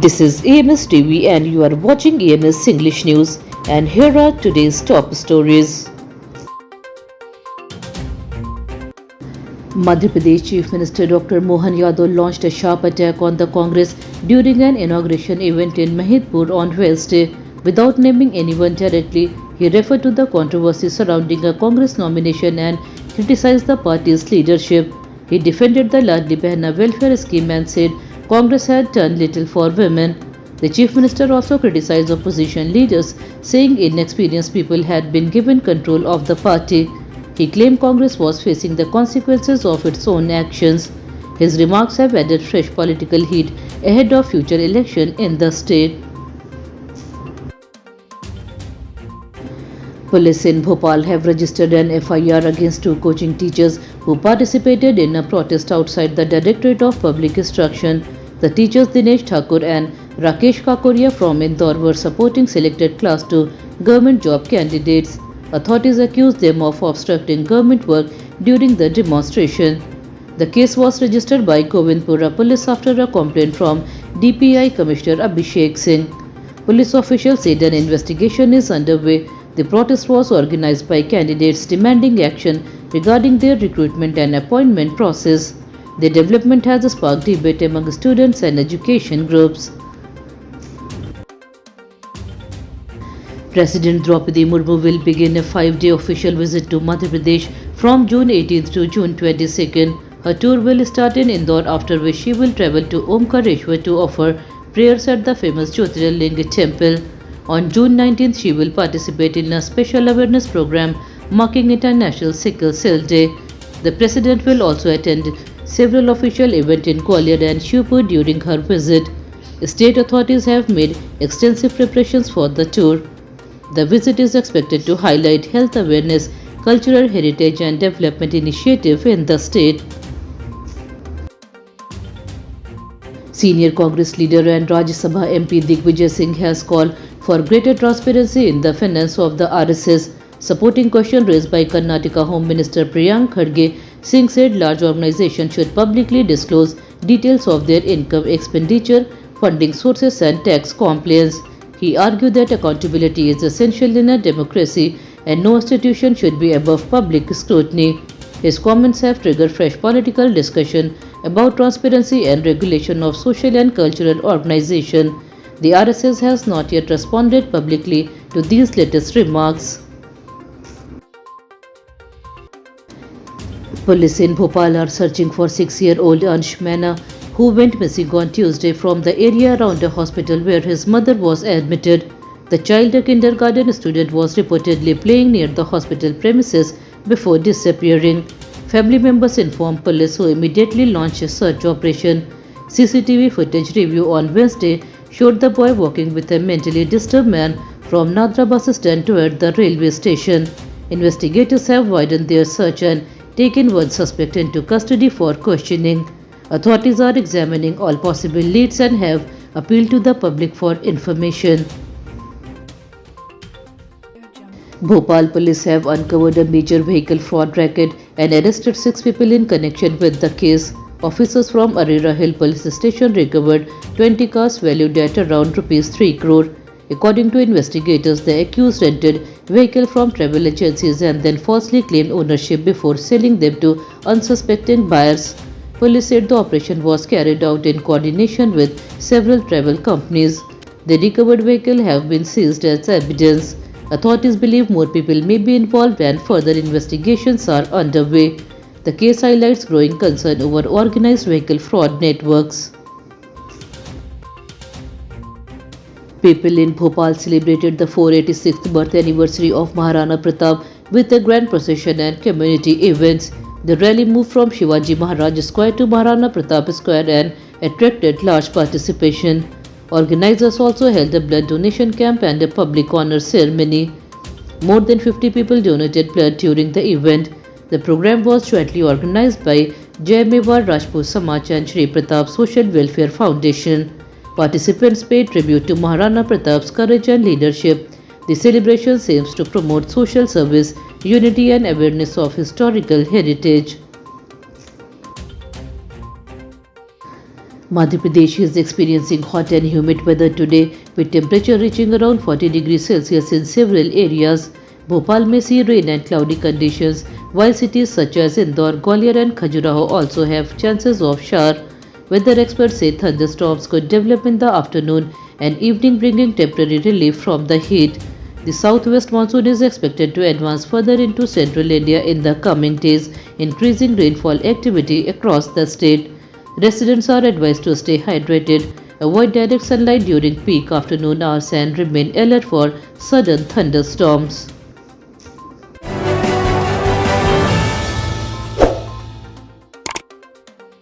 This is AMS TV and you are watching AMS English News, and here are today's top stories. Madhya Pradesh Chief Minister Dr. Mohan Yadav launched a sharp attack on the Congress during an inauguration event in Mahidpur on Wednesday. Without naming anyone directly, he referred to the controversy surrounding a Congress nomination and criticized the party's leadership. He defended the Ladli Behna welfare scheme and said Congress had done little for women. The Chief Minister also criticized opposition leaders, saying inexperienced people had been given control of the party. He claimed Congress was facing the consequences of its own actions. His remarks have added fresh political heat ahead of future election in the state. Police in Bhopal have registered an FIR against two coaching teachers who participated in a protest outside the Directorate of Public Instruction. The teachers Dinesh Thakur and Rakesh Kakoria from Indore were supporting selected Class 2 government job candidates. Authorities accused them of obstructing government work during the demonstration. The case was registered by Govindpura Police after a complaint from DPI Commissioner Abhishek Singh. Police officials said an investigation is underway. The protest was organized by candidates demanding action regarding their recruitment and appointment process. The development has sparked debate among students and education groups. President Draupadi Murmu will begin a 5-day official visit to Madhya Pradesh from June 18th to June 22nd. Her tour will start in Indore, after which she will travel to Omkareshwar to offer prayers at the famous Jyotirlinga temple. On June 19th, she will participate in a special awareness program marking International Sickle Cell Day. The President will also attend several official events in Gwalior and Shivpur during her visit. State authorities have made extensive preparations for the tour. The visit is expected to highlight health awareness, cultural heritage and development initiative in the state. Senior Congress leader and Rajya Sabha MP Digvijay Singh has called for greater transparency in the finance of the RSS. Supporting question raised by Karnataka Home Minister Priyank Khadge, Singh said large organizations should publicly disclose details of their income, expenditure, funding sources and tax compliance. He argued that accountability is essential in a democracy and no institution should be above public scrutiny. His comments have triggered fresh political discussion about transparency and regulation of social and cultural organizations. The RSS has not yet responded publicly to these latest remarks. Police in Bhopal are searching for 6-year-old Ansh Maina, who went missing on Tuesday from the area around a hospital where his mother was admitted. The child, a kindergarten student, was reportedly playing near the hospital premises before disappearing. Family members informed police, who immediately launched a search operation. CCTV footage review on Wednesday showed the boy walking with a mentally disturbed man from Nadra bus stand toward the railway station. Investigators have widened their search and taken one suspect into custody for questioning. Authorities are examining all possible leads and have appealed to the public for information. Bhopal police have uncovered a major vehicle fraud racket and arrested 6 people in connection with the case. Officers from Arera Hill police station recovered 20 cars valued at around Rs 3 crore. According to investigators, the accused rented vehicle from travel agencies and then falsely claimed ownership before selling them to unsuspecting buyers. Police said the operation was carried out in coordination with several travel companies. The recovered vehicle have been seized as evidence. Authorities believe more people may be involved and further investigations are underway. The case highlights growing concern over organized vehicle fraud networks. People in Bhopal celebrated the 486th birth anniversary of Maharana Pratap with a grand procession and community events. The rally moved from Shivaji Maharaj Square to Maharana Pratap Square and attracted large participation. Organizers also held a blood donation camp and a public honor ceremony. More than 50 people donated blood during the event. The program was jointly organized by Jai Mewar Rajput Samaj and Shri Pratap Social Welfare Foundation. Participants paid tribute to Maharana Pratap's courage and leadership. The celebration aims to promote social service, unity and awareness of historical heritage. Madhya Pradesh is experiencing hot and humid weather today, with temperature reaching around 40 degrees Celsius in several areas. Bhopal may see rain and cloudy conditions, while cities such as Indore, Gwalior and Khajuraho also have chances of shower. Weather experts say thunderstorms could develop in the afternoon and evening, bringing temporary relief from the heat. The southwest monsoon is expected to advance further into central India in the coming days, increasing rainfall activity across the state. Residents are advised to stay hydrated, avoid direct sunlight during peak afternoon hours, and remain alert for sudden thunderstorms.